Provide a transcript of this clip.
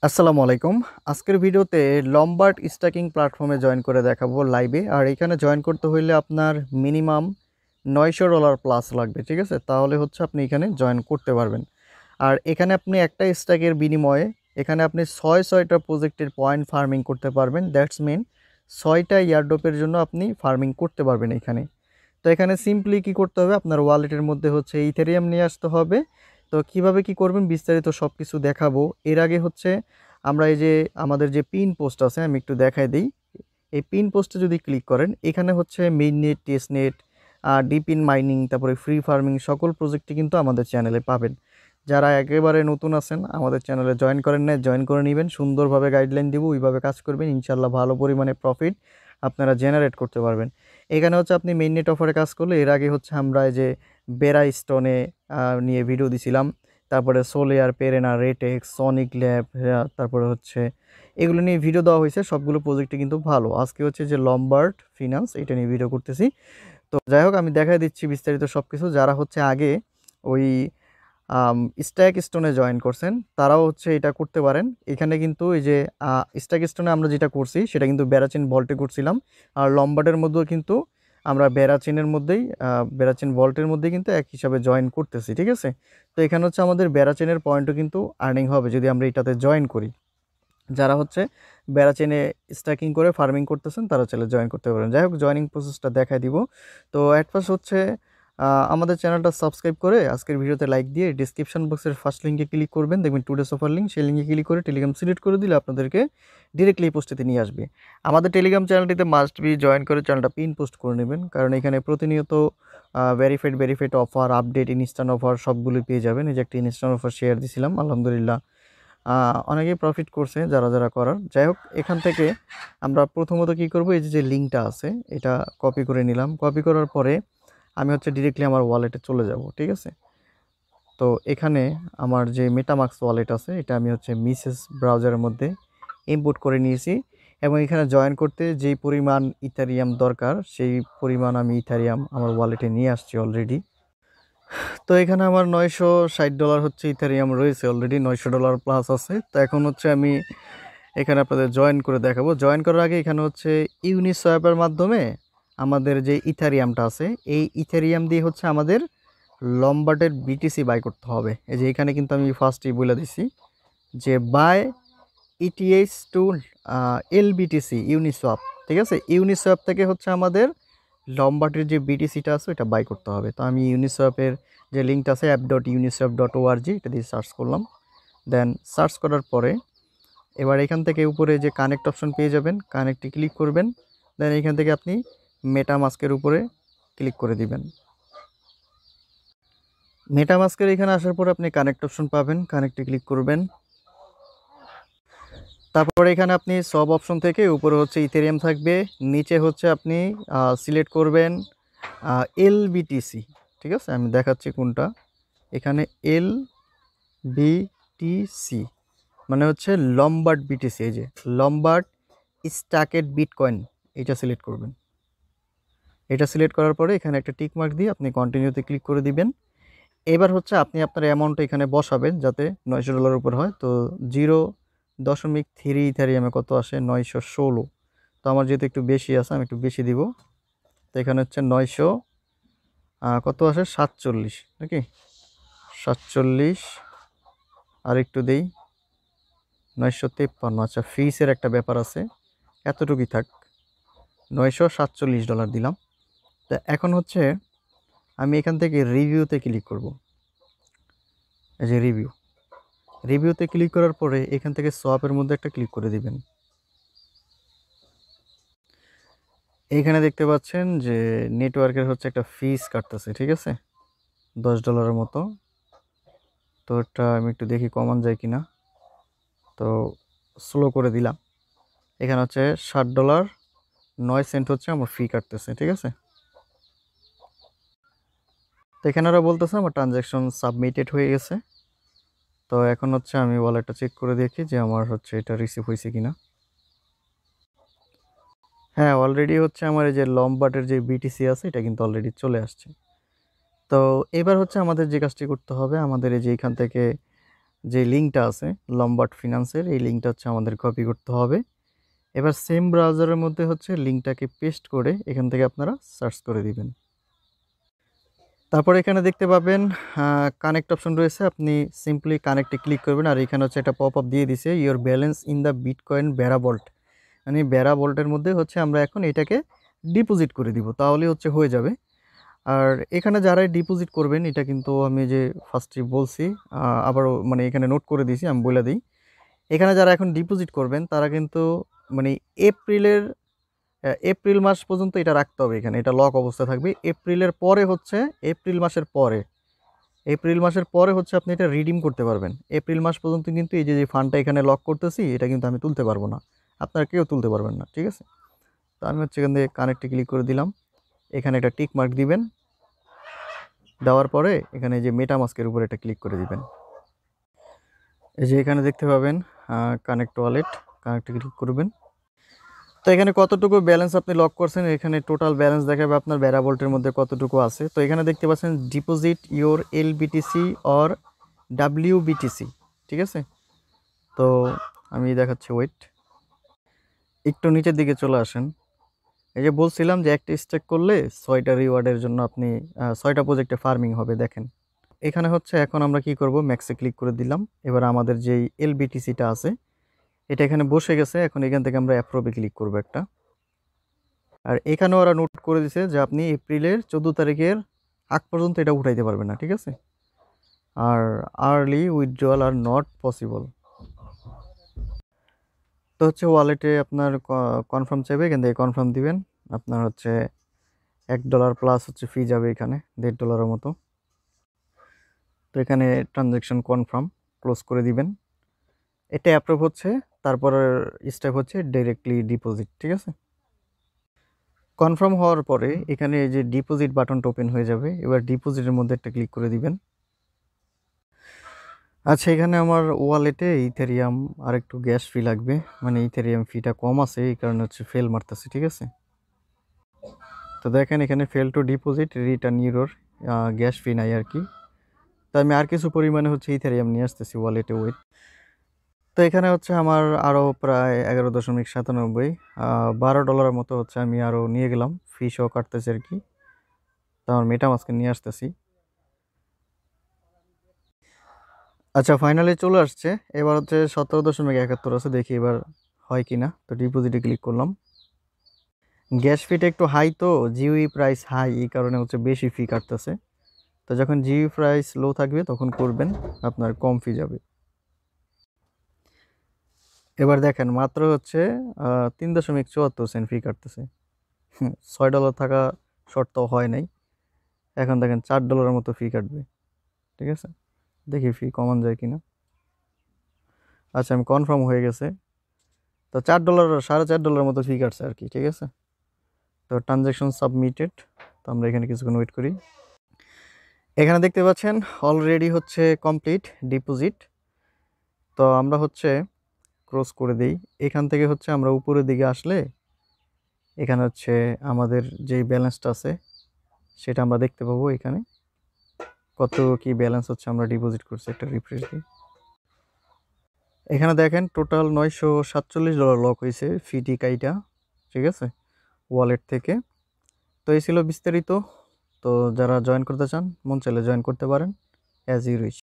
আসসালামু আলাইকুম। আজকের ভিডিওতে লম্বার্ড স্ট্যাকিং প্ল্যাটফর্মে জয়েন করে দেখাবো লাইভে। আর এখানে জয়েন করতে হইলে আপনার মিনিমাম $900 প্লাস লাগবে, ঠিক আছে? তাহলে হচ্ছে আপনি এখানে জয়েন করতে পারবেন। আর এখানে আপনি একটা স্ট্যাকের বিনিময়ে এখানে আপনি 6টা প্রজেক্টের পয়েন্ট ফার্মিং করতে পারবেন। দ্যাটস মিন 6টা এয়ারড্রপের জন্য আপনি ফার্মিং করতে পারবেন এখানে। তো এখানে সিম্পলি কি করতে হবে, আপনার ওয়ালেটের মধ্যে হচ্ছে ইথেরিয়াম নিয়ে আসতে হবে। তো কিভাবে কি করবেন বিস্তারিত সব কিছু দেখাবো। এর আগে হচ্ছে আমরা এই যে আমাদের যে পিন পোস্ট আছে আমি একটু দেখাই দিই। এই পিন পোস্টে যদি ক্লিক করেন এখানে হচ্ছে মেইননেট, টেস্টনেট, ডিপিন মাইনিং, তারপরে ফ্রি ফার্মিং সকল প্রজেক্টই কিন্তু আমাদের চ্যানেলে পাবেন। যারা একেবারে নতুন আছেন আমাদের চ্যানেলে জয়েন করেন না, জয়েন করে নেবেন। সুন্দরভাবে গাইডলাইন দিব, ওইভাবে কাজ করবেন, ইনশাল্লাহ ভালো পরিমাণে প্রফিট আপনারা জেনারেট করতে পারবেন। এখানে হচ্ছে আপনি মেইননেট অফারে কাজ করলে, এর আগে হচ্ছে আমরা এই যে বেরা স্টোনে নিয়ে ভিডিও দিছিলাম, তারপরে সোলেয়ার, পেরেনা, রেটেক্স, সনিক ল্যাব, তারপরে হচ্ছে এগুলো নিয়ে ভিডিও দেওয়া হয়েছে। সবগুলো প্রজেক্টই কিন্তু ভালো। আজকে হচ্ছে যে লম্বার্ড ফিনান্স এটা নিয়ে ভিডিও করতেছি। তো যাই হোক, আমি দেখাই দিচ্ছি বিস্তারিত সব কিছু। যারা হচ্ছে আগে ওই স্ট্যাক স্টোনে জয়েন করছেন তারাও হচ্ছে এটা করতে পারেন। এখানে কিন্তু এই যে স্ট্যাক স্টোনে আমরা যেটা করছি সেটা কিন্তু বেরাচিন ভল্টে করছিলাম। আর লম্বার্ডের মধ্যেও কিন্তু আমরা বেরাচিন ভল্টের মধ্যেই কিন্তু এক হিসাবে জয়েন করতেছি, ঠিক আছে? তো এখানে হচ্ছে আমাদের বেরাচেনের পয়েন্টও কিন্তু আর্নিং হবে যদি আমরা এটাতে জয়েন করি। যারা হচ্ছে বেড়াচেনে স্ট্যাকিং করে ফার্মিং করতেছেন তারা চাইলে জয়েন করতে পারেন। যাই হোক, জয়েনিং প্রসেসটা দেখাই দিব। তো অ্যাট ফার্স্ট হচ্ছে আমাদের চ্যানেলটা সাবস্ক্রাইব করে আজকের ভিডিওতে লাইক দিয়ে ডিসক্রিপশন বক্সের ফার্স্ট লিঙ্কে ক্লিক করবেন, দেখবেন টুডেস অফার লিঙ্ক। সেই লিঙ্কে ক্লিক করে টেলিগ্রাম সিলেক্ট করে দিলে আপনাদেরকে ডিরেক্টলি এই পোস্টেতে নিয়ে আসবে। আমাদের টেলিগ্রাম চ্যানেলটিতে মাস্ট বি জয়েন করে চ্যানেলটা পিন পোস্ট করে নেবেন, কারণ এখানে প্রতিনিয়ত verified offer, update, instant offer সবগুলোই পেয়ে যাবেন। এই যে একটা ইনস্ট্যান্ট অফার শেয়ার দিছিলাম, আলহামদুলিল্লাহ অনেকেই প্রফিট করছে যারা করার। যাই হোক, এখান থেকে আমরা প্রথমত কি করব, এই যে লিঙ্কটা আছে এটা কপি করে নিলাম। কপি করার পরে আমি হচ্ছে ডিরেক্টলি আমার ওয়ালেটে চলে যাব, ঠিক আছে? তো এখানে আমার যে মেটামাক্স ওয়ালেট আছে এটা আমি হচ্ছে মিসেস ব্রাউজারের মধ্যে ইম্পোর্ট করে নিয়েছি, এবং এখানে জয়েন করতে যেই পরিমাণ ইথারিয়াম দরকার সেই পরিমাণ আমি ইথারিয়াম আমার ওয়ালেটে নিয়ে আসছি অলরেডি। তো এখানে আমার $960 হচ্ছে ইথারিয়াম রয়েছে অলরেডি, $900 প্লাস আছে। তো এখন হচ্ছে আমি এখানে আপনাদের জয়েন করে দেখাবো। জয়েন করার আগে এখানে হচ্ছে ইউনিসোয়াপের মাধ্যমে আমাদের যে ইথারিয়ামটা আছে এই ইথারিয়াম দিয়ে হচ্ছে আমাদের লম্বার্ডের বিটিসি বাই করতে হবে। এই যে এখানে কিন্তু আমি ফার্স্টেই বলে দিছি যে বাই ইটিএইচ টু এলবিটিসি ইউনিসোয়াপ, ঠিক আছে? ইউনিসোয়াপ থেকে হচ্ছে আমাদের লম্বার্ডের যে বিটিসিটা আছে ওটা বাই করতে হবে। তো আমি ইউনিসোয়াপের যে লিঙ্কটা আছে app.uniswap.org এটা দিয়ে সার্চ করলাম। দেন সার্চ করার পরে এবার এখান থেকে উপরে যে কানেক্ট অপশন পেয়ে যাবেন, কানেক্টে ক্লিক করবেন। দেন এখান থেকে আপনি মেটামাস্কের উপরে ক্লিক করে দিবেন। মেটামাস্কের এখানে আসার পর আপনি কানেক্ট অপশন পাবেন, কানেক্টে ক্লিক করবেন। তারপরে এখানে আপনি সব অপশন থেকে উপরে হচ্ছে ইথেরিয়াম থাকবে, নিচে হচ্ছে আপনি সিলেক্ট করবেন এলবিটিসি, ঠিক আছে? আমি দেখাচ্ছি কোনটা। এখানে এলবিটিসি মানে হচ্ছে লম্বার্ড বিটিসি, এই যে লম্বার্ড স্ট্যাকেড বিটকয়েন, এটা সিলেক্ট করবেন। এটা সিলেক্ট করার পরে এখানে একটা টিক মার্ক দিয়ে আপনি কন্টিনিউতে ক্লিক করে দিবেন। এবার হচ্ছে আপনি আপনার অ্যামাউন্টটা এখানে বসাবেন যাতে $900 উপর হয়। তো 0.3 ইথারিয়ামে কত আসে? 916। তো আমার যেহেতু একটু বেশি আছে আমি একটু বেশি দিব। তো এখানে হচ্ছে 900 কত আসে? 47 নাকি 47, আর একটু দেই 953। আচ্ছা, ফিসের একটা ব্যাপার আছে, এতটুকুই থাক। $947 দিলাম। তা এখন হচ্ছে আমি এখান থেকে রিভিউতে ক্লিক করব। এই যে রিভিউতে ক্লিক করার পরে এখান থেকে সোয়াপের মধ্যে একটা ক্লিক করে দিবেন। এইখানে দেখতে পাচ্ছেন যে নেটওয়ার্কের হচ্ছে একটা ফিস কাটতেছে, ঠিক আছে? $10 মতো। তো এটা আমি একটু দেখি কমান যায় কিনা। তো স্লো করে দিলাম। এখানে হচ্ছে $60.09 হচ্ছে আমার ফি কাটতেছে, ঠিক আছে? তো এখানে ওরা বলতেছে আমার ট্রানজ্যাকশন সাবমিটেড হয়ে গেছে। তো এখন হচ্ছে আমি ওয়ালেটটা চেক করে দেখি যে আমার হচ্ছে এটা রিসিভ হয়েছে কিনা। হ্যাঁ, অলরেডি হচ্ছে আমার এই যে লম্বার্ডের যে বিটিসি আছে এটা কিন্তু অলরেডি চলে আসছে। তো এবার হচ্ছে আমাদের যে কাজটি করতে হবে, আমাদের এই যে এখান থেকে যে লিঙ্কটা আছে লম্বার্ড ফিনান্সের, এই লিঙ্কটা হচ্ছে আমাদের কপি করতে হবে। এবার সেম ব্রাউজারের মধ্যে হচ্ছে লিঙ্কটাকে পেস্ট করে এখান থেকে আপনারা সার্চ করে দিবেন। তারপর এখানে দেখতে পাবেন কানেক্ট অপশন রয়েছে, আপনি সিম্পলি কানেক্টে ক্লিক করবেন। আর এখানে হচ্ছে একটা পপ আপ দিয়ে দিছে, your balance in the bitcoin Beravault, মানে বেরাভল্টের মধ্যে হচ্ছে আমরা এখন এটাকে ডিপোজিট করে দিব, তাহলে হচ্ছে হয়ে যাবে। আর এখানে যারাই ডিপোজিট করবেন, এটা কিন্তু আমি যে ফার্স্টে বলছি আবারও মানে এখানে নোট করে দিয়েছি, আমি বলে দিই। এখানে যারা এখন ডিপোজিট করবেন তারা কিন্তু মানে এপ্রিল মাস পর্যন্ত এটা রাখতে হবে, এখানে এটা লক অবস্থায় থাকবে। এপ্রিলের পরে হচ্ছে এপ্রিল মাসের পরে হচ্ছে আপনি এটা রিডিম করতে পারবেন। এপ্রিল মাস পর্যন্ত কিন্তু এই যে ফান্ডটা এখানে লক করতেছি, এটা কিন্তু আমি তুলতে পারবো না, আপনারা কেউ তুলতে পারবেন না, ঠিক আছে। তো আমি হচ্ছে এখান থেকে কানেক্টে ক্লিক করে দিলাম, এখানে একটা টিক মার্ক দিবেন, দেওয়ার পরে এখানে যে মেটামাস্কের উপরে এটা ক্লিক করে দিবেন। এই যে এখানে দেখতে পাবেন কানেক্ট ওয়ালেট, কানেক্টে ক্লিক করবেন। তো এখানে কতটুকু ব্যালেন্স আপনি লক করছেন, এখানে টোটাল ব্যালেন্স দেখাবে আপনার বেরাভল্টের মধ্যে কতটুকু আছে। তো এখানে দেখতে পাচ্ছেন ডিপোজিট ইওর এলবিটিসি অর ডাব্লিউবিটিসি, ঠিক আছে। তো আমি দেখাচ্ছি, ওয়েট, একটু নিচের দিকে চলে আসেন। এই যে বলছিলাম যে একটা স্টেক করলে 6টা রিওয়ার্ডের জন্য আপনি 6টা প্রজেক্টে ফার্মিং হবে। দেখেন এখানে হচ্ছে এখন আমরা কি করব, ম্যাক্সে ক্লিক করে দিলাম। এবার আমাদের যেই এলবিটিসিটা আছে এটা এখানে বসে গেছে, এখন এখান থেকে আমরা অ্যাপ্রুভে ক্লিক করব একটা। আর এখানেও ওরা নোট করে দিছে যে আপনি এপ্রিলের 14 তারিখের আগ পর্যন্ত এটা উঠাইতে পারবেন না, ঠিক আছে। আর early withdrawal are not possible. তো হচ্ছে ওয়ালেটে আপনার কনফার্ম চাইবে, এখান থেকে কনফার্ম দিবেন। আপনার হচ্ছে $1 প্লাস হচ্ছে ফি যাবে, এখানে $1.50 মতো। তো এখানে ট্রানজ্যাকশন কনফার্ম ক্লোজ করে দিবেন, এটা অ্যাপ্রুভ হচ্ছে। তারপরের স্টেপ হচ্ছে ডাইরেক্টলি ডিপোজিট, ঠিক আছে। কনফার্ম হওয়ার পরে এখানে এই যে ডিপোজিট বাটনটা ওপেন হয়ে যাবে, এবার ডিপোজিটের মধ্যে একটা ক্লিক করে দিবেন। আচ্ছা, এখানে আমার ওয়ালেটে ইথেরিয়াম আর একটু গ্যাস ফি লাগবে, মানে ইথেরিয়াম ফিটা কম আছে, এই কারণে হচ্ছে ফেল মারতেছে, ঠিক আছে। তো দেখেন এখানে ফেল টু ডিপোজিট রিটার্ন ইউরোর গ্যাস ফি নাই আর কি। তো আমি আর কিছু পরিমাণে হচ্ছে ইথেরিয়াম নিয়ে আসতেছি ওয়ালেটে, ওয়েট। তো এখানে হচ্ছে আমার আরও প্রায় 11.97 $12 মতো হচ্ছে আমি আরও নিয়ে গেলাম, ফি সহ কাটতেছি আর কি। তো আমার মেটামাস্কে নিয়ে আসতেছি। আচ্ছা, ফাইনালি চলে আসছে। এবার হচ্ছে 17.71 আছে, দেখি এবার হয় কি না। তো ডিপোজিটে ক্লিক করলাম। গ্যাস ফিটা একটু হাই, তো জিওই প্রাইস হাই, এই কারণে হচ্ছে বেশি ফি কাটতেছে। তো যখন জিওই প্রাইস লো থাকবে তখন করবেন, আপনার কম ফি যাবে। এবার দেখেন মাত্র হচ্ছে 3.74 সেন্ট ফি কাটতেছে। $6 থাকা শর্ত হয় নাই, এখন দেখেন $4 মতো ফি কাটবে, ঠিক আছে। দেখি ফি কমান যায় কিনা। আচ্ছা, আমি কনফার্ম হয়ে গেছে। তো $4 $4.5 মতো ফি কাটছে আর কি, ঠিক আছে। তো ট্রানজ্যাকশন সাবমিটেড। তো আমরা এখানে কিছুক্ষণ ওয়েট করি। এখানে দেখতে পাচ্ছেন অলরেডি হচ্ছে কমপ্লিট ডিপোজিট। তো আমরা হচ্ছে ক্রস করে দিই, এখান থেকে হচ্ছে আমরা উপরের দিকে আসলে এখানে হচ্ছে আমাদের যেই ব্যালেন্সটা আছে সেটা আমরা দেখতে পাবো। এখানে কত কি ব্যালেন্স হচ্ছে আমরা ডিপোজিট করছি, একটা রিফ্রেশ দিই। এখানে দেখেন টোটাল $947 লক হয়েছে ফিটি কাইটা, ঠিক আছে, ওয়ালেট থেকে। তো এই ছিল বিস্তারিত। তো যারা জয়েন করতে চান মন চাইলে জয়েন করতে পারেন, অ্যাজ ইউ উইশ।